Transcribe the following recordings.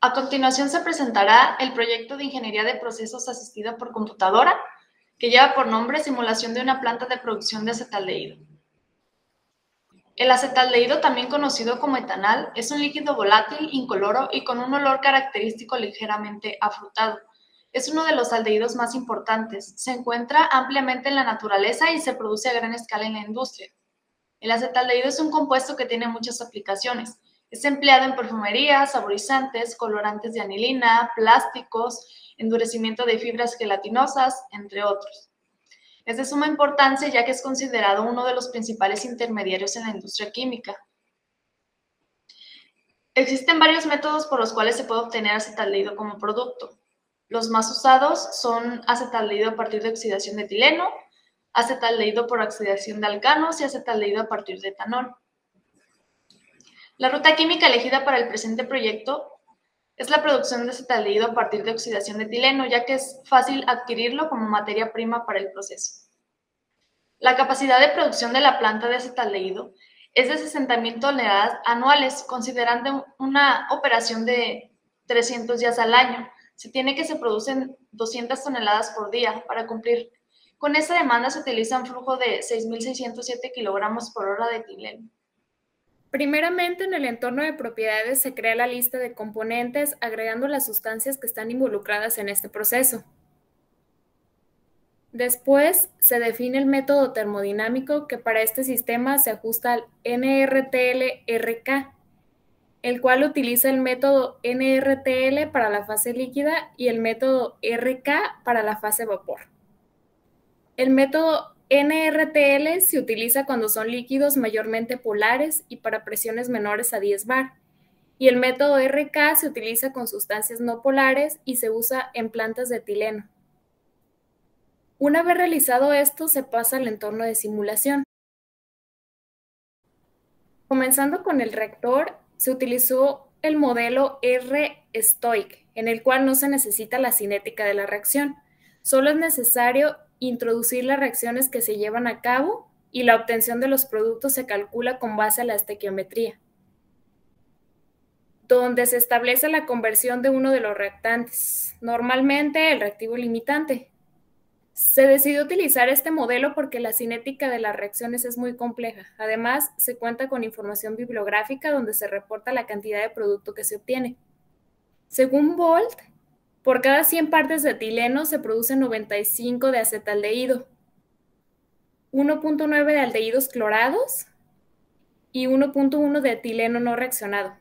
A continuación se presentará el proyecto de Ingeniería de Procesos asistida por computadora, que lleva por nombre Simulación de una planta de producción de acetaldehído. El acetaldehído, también conocido como etanal, es un líquido volátil, incoloro y con un olor característico ligeramente afrutado. Es uno de los aldehídos más importantes. Se encuentra ampliamente en la naturaleza y se produce a gran escala en la industria. El acetaldehído es un compuesto que tiene muchas aplicaciones. Es empleado en perfumería, saborizantes, colorantes de anilina, plásticos, endurecimiento de fibras gelatinosas, entre otros. Es de suma importancia ya que es considerado uno de los principales intermediarios en la industria química. Existen varios métodos por los cuales se puede obtener acetaldehído como producto. Los más usados son acetaldehído a partir de oxidación de etileno, acetaldehído por oxidación de alcanos y acetaldehído a partir de etanol. La ruta química elegida para el presente proyecto es la producción de acetaldehído a partir de oxidación de etileno, ya que es fácil adquirirlo como materia prima para el proceso. La capacidad de producción de la planta de acetaldehído es de 60.000 toneladas anuales, considerando una operación de 300 días al año. Se tiene que se producen 200 toneladas por día. Para cumplir con esa demanda se utiliza un flujo de 6.607 kilogramos por hora de etileno. Primeramente, en el entorno de propiedades se crea la lista de componentes agregando las sustancias que están involucradas en este proceso. Después, se define el método termodinámico que para este sistema se ajusta al NRTL-RK, el cual utiliza el método NRTL para la fase líquida y el método RK para la fase vapor. El método NRTL se utiliza cuando son líquidos mayormente polares y para presiones menores a 10 bar, y el método RK se utiliza con sustancias no polares y se usa en plantas de etileno. Una vez realizado esto, se pasa al entorno de simulación. Comenzando con el reactor, se utilizó el modelo R-Stoich, en el cual no se necesita la cinética de la reacción. Solo es necesario introducir las reacciones que se llevan a cabo y la obtención de los productos se calcula con base a la estequiometría, donde se establece la conversión de uno de los reactantes, normalmente el reactivo limitante. Se decidió utilizar este modelo porque la cinética de las reacciones es muy compleja. Además, se cuenta con información bibliográfica donde se reporta la cantidad de producto que se obtiene. Según Bolt, por cada 100 partes de etileno se producen 95 de acetaldehído, 1.9 de aldehídos clorados y 1.1 de etileno no reaccionado,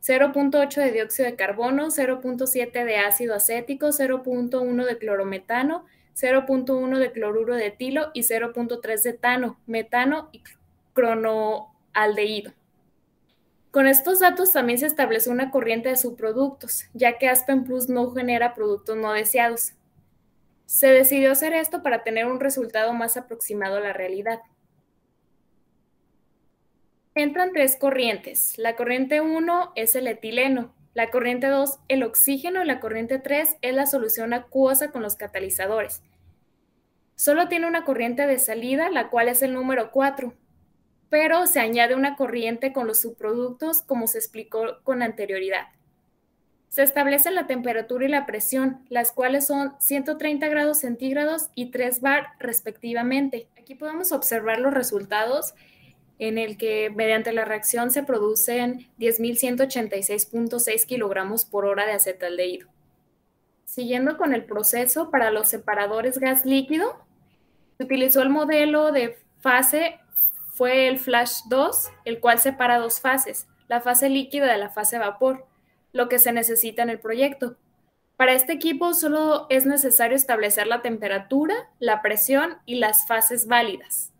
0.8 de dióxido de carbono, 0.7 de ácido acético, 0.1 de clorometano, 0.1 de cloruro de etilo y 0.3 de etano, metano y cronoaldehído. Con estos datos también se estableció una corriente de subproductos, ya que Aspen Plus no genera productos no deseados. Se decidió hacer esto para tener un resultado más aproximado a la realidad. Entran tres corrientes. La corriente 1 es el etileno, la corriente 2 el oxígeno y la corriente 3 es la solución acuosa con los catalizadores. Solo tiene una corriente de salida, la cual es el número 4, pero se añade una corriente con los subproductos como se explicó con anterioridad. Se establece la temperatura y la presión, las cuales son 130 grados centígrados y 3 bar respectivamente. Aquí podemos observar los resultados en el que mediante la reacción se producen 10.186.6 kilogramos por hora de acetaldehído. Siguiendo con el proceso, para los separadores gas líquido, se utilizó el modelo de fase, fue el Flash 2, el cual separa dos fases, la fase líquida de la fase vapor, lo que se necesita en el proyecto. Para este equipo solo es necesario establecer la temperatura, la presión y las fases válidas.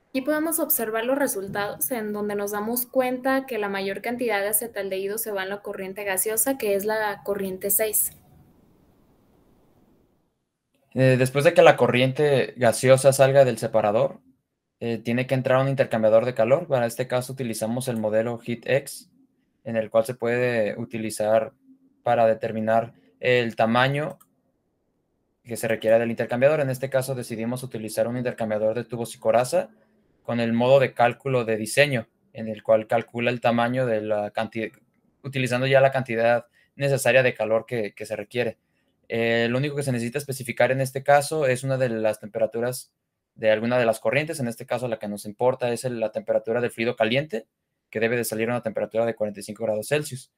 Aquí podemos observar los resultados en donde nos damos cuenta que la mayor cantidad de acetaldehído se va en la corriente gaseosa, que es la corriente 6. Después de que la corriente gaseosa salga del separador, tiene que entrar a un intercambiador de calor. Para este caso utilizamos el modelo HeatX, en el cual se puede utilizar para determinar el tamaño que se requiera del intercambiador. En este caso decidimos utilizar un intercambiador de tubos y coraza con el modo de cálculo de diseño. en el cual calcula el tamaño de la cantidad, utilizando ya la cantidad necesaria de calor que se requiere. Lo único que se necesita especificar en este caso es una de las temperaturas de alguna de las corrientes. En este caso, la que nos importa es la temperatura del fluido caliente, que debe de salir a una temperatura de 45 grados Celsius.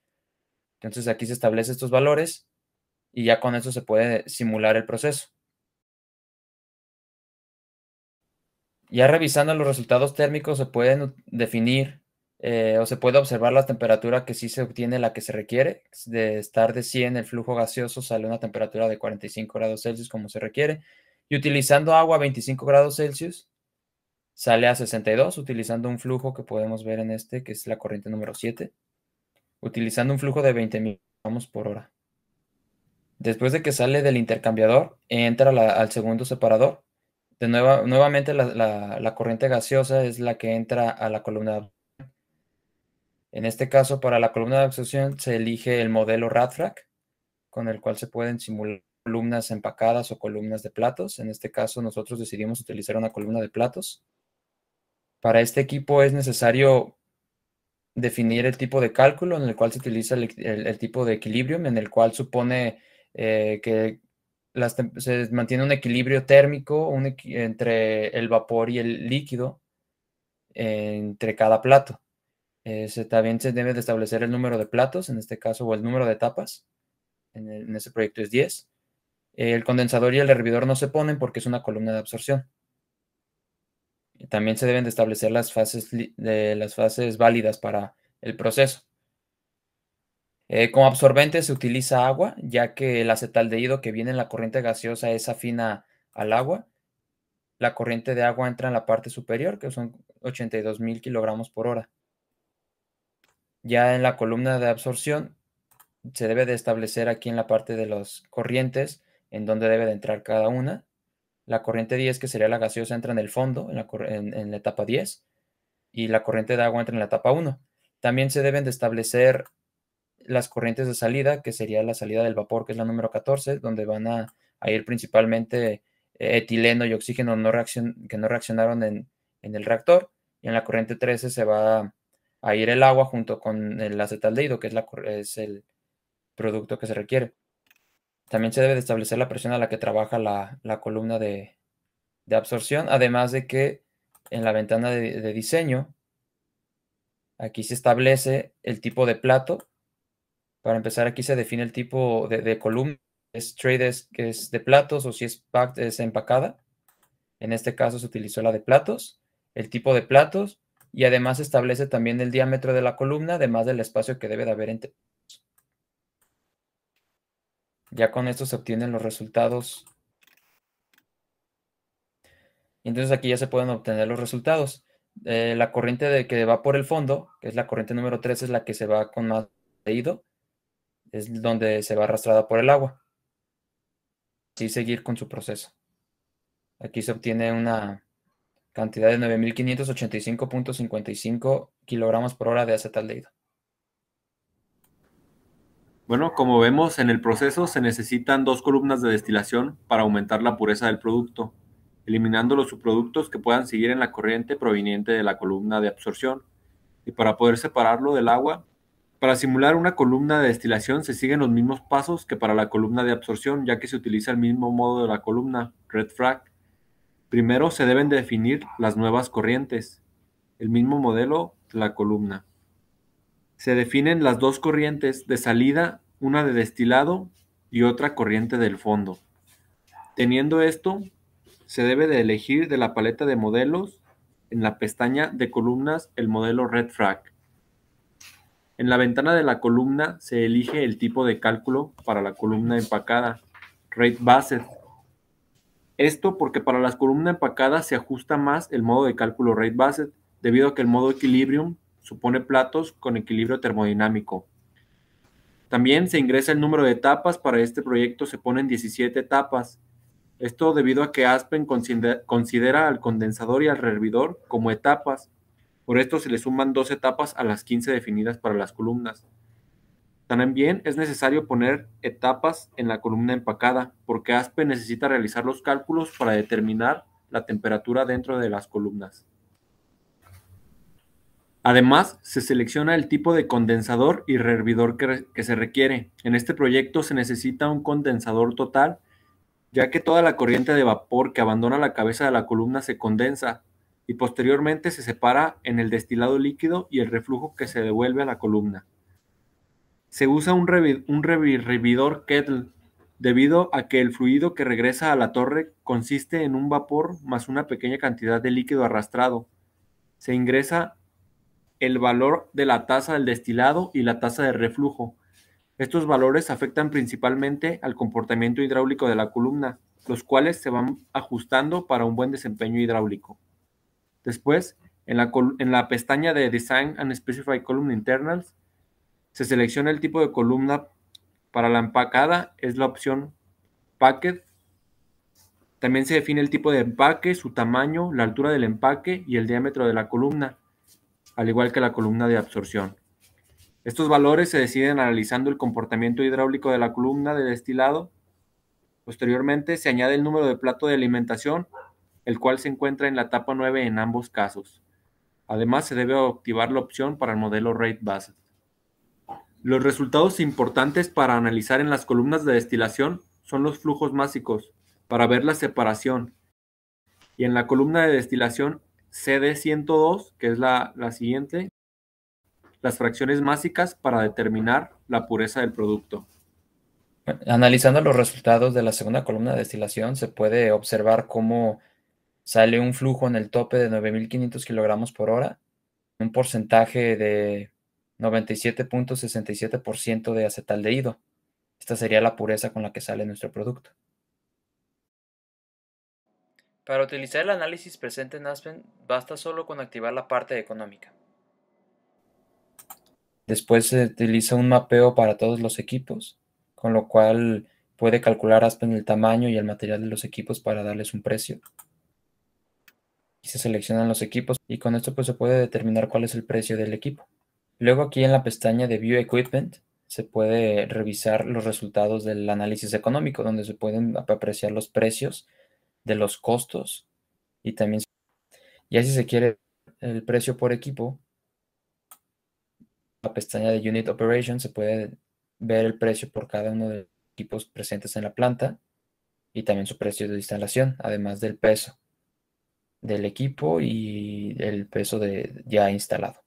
Entonces aquí se establecen estos valores y ya con eso se puede simular el proceso. Ya revisando los resultados térmicos se pueden definir o se puede observar la temperatura que sí se obtiene, la que se requiere. De estar de 100, el flujo gaseoso sale a una temperatura de 45 grados Celsius como se requiere. Y utilizando agua a 25 grados Celsius, sale a 62, utilizando un flujo que podemos ver en este, que es la corriente número 7, utilizando un flujo de 20.000 gramos por hora. Después de que sale del intercambiador, entra al segundo separador. Nuevamente la corriente gaseosa es la que entra a la columna de absorción. En este caso, para la columna de absorción se elige el modelo RADFRAC, con el cual se pueden simular columnas empacadas o columnas de platos. En este caso, nosotros decidimos utilizar una columna de platos. Para este equipo es necesario definir el tipo de cálculo en el cual se utiliza el tipo de equilibrio, en el cual supone que se mantiene un equilibrio térmico entre el vapor y el líquido entre cada plato. También se debe de establecer el número de platos, en este caso, o el número de tapas. En ese proyecto es 10. El condensador y el hervidor no se ponen porque es una columna de absorción. También se deben de establecer las fases válidas para el proceso. Como absorbente se utiliza agua, ya que el acetaldehído que viene en la corriente gaseosa es afina al agua. La corriente de agua entra en la parte superior, que son 82.000 kilogramos por hora. Ya en la columna de absorción se debe de establecer aquí en la parte de las corrientes en donde debe de entrar cada una. La corriente 10, que sería la gaseosa, entra en el fondo, en la etapa 10, y la corriente de agua entra en la etapa 1. También se deben de establecer las corrientes de salida, que sería la salida del vapor, que es la número 14, donde van a ir principalmente etileno y oxígeno que no reaccionaron en el reactor, y en la corriente 13 se va a ir el agua junto con el acetaldehído, que es el producto que se requiere. También se debe de establecer la presión a la que trabaja la columna de absorción, además de que en la ventana de diseño, aquí se establece el tipo de plato. Para empezar, aquí se define el tipo de columna, es traded, que es de platos, o si es packed, es empacada. En este caso se utilizó la de platos, el tipo de platos, y además se establece también el diámetro de la columna, además del espacio que debe de haber entre. Ya con esto se obtienen los resultados. Y entonces aquí ya se pueden obtener los resultados. La corriente que va por el fondo, que es la corriente número 3, es la que se va con más leído, es donde se va arrastrada por el agua. Así seguir con su proceso. Aquí se obtiene una cantidad de 9.585.55 kilogramos por hora de acetaldehído. Bueno, como vemos en el proceso se necesitan 2 columnas de destilación para aumentar la pureza del producto, eliminando los subproductos que puedan seguir en la corriente proveniente de la columna de absorción. Y para poder separarlo del agua, para simular una columna de destilación se siguen los mismos pasos que para la columna de absorción, ya que se utiliza el mismo modo de la columna, RADFRAC. Primero se deben definir las nuevas corrientes, el mismo modelo de la columna. Se definen las 2 corrientes de salida, una de destilado y otra corriente del fondo. Teniendo esto, se debe de elegir de la paleta de modelos en la pestaña de columnas el modelo RADFRAC. En la ventana de la columna se elige el tipo de cálculo para la columna empacada, Rate Based. Esto porque para las columnas empacadas se ajusta más el modo de cálculo Rate Based, debido a que el modo Equilibrium supone platos con equilibrio termodinámico. También se ingresa el número de etapas. Para este proyecto se ponen 17 etapas. Esto debido a que Aspen considera al condensador y al hervidor como etapas. Por esto se le suman 2 etapas a las 15 definidas para las columnas. También es necesario poner etapas en la columna empacada, porque Aspen necesita realizar los cálculos para determinar la temperatura dentro de las columnas. Además, se selecciona el tipo de condensador y rehervidor que se requiere. En este proyecto se necesita un condensador total, ya que toda la corriente de vapor que abandona la cabeza de la columna se condensa y posteriormente se separa en el destilado líquido y el reflujo que se devuelve a la columna. Se usa un revidor Kettle, debido a que el fluido que regresa a la torre consiste en un vapor más una pequeña cantidad de líquido arrastrado. Se ingresa el valor de la tasa del destilado y la tasa de reflujo. Estos valores afectan principalmente al comportamiento hidráulico de la columna, los cuales se van ajustando para un buen desempeño hidráulico. Después, en la pestaña de Design and Specify Column Internals, se selecciona el tipo de columna. Para la empacada es la opción Packed. También se define el tipo de empaque, su tamaño, la altura del empaque y el diámetro de la columna, al igual que la columna de absorción. Estos valores se deciden analizando el comportamiento hidráulico de la columna de destilado. Posteriormente se añade el número de plato de alimentación, el cual se encuentra en la etapa 9 en ambos casos. Además, se debe activar la opción para el modelo Rate Based. Los resultados importantes para analizar en las columnas de destilación son los flujos másicos, para ver la separación. Y en la columna de destilación CD102, que es la siguiente, las fracciones másicas para determinar la pureza del producto. Analizando los resultados de la segunda columna de destilación, se puede observar cómo sale un flujo en el tope de 9.500 kilogramos por hora, un porcentaje de 97.67% de acetaldehído. Esta sería la pureza con la que sale nuestro producto. Para utilizar el análisis presente en Aspen, basta solo con activar la parte económica. Después se utiliza un mapeo para todos los equipos, con lo cual puede calcular Aspen el tamaño y el material de los equipos para darles un precio. Y se seleccionan los equipos y con esto pues se puede determinar cuál es el precio del equipo. Luego aquí en la pestaña de View Equipment se puede revisar los resultados del análisis económico, donde se pueden apreciar los precios de los costos y también, ya si se quiere el precio por equipo, la pestaña de Unit Operation se puede ver el precio por cada uno de los equipos presentes en la planta y también su precio de instalación, además del peso del equipo y el peso ya instalado.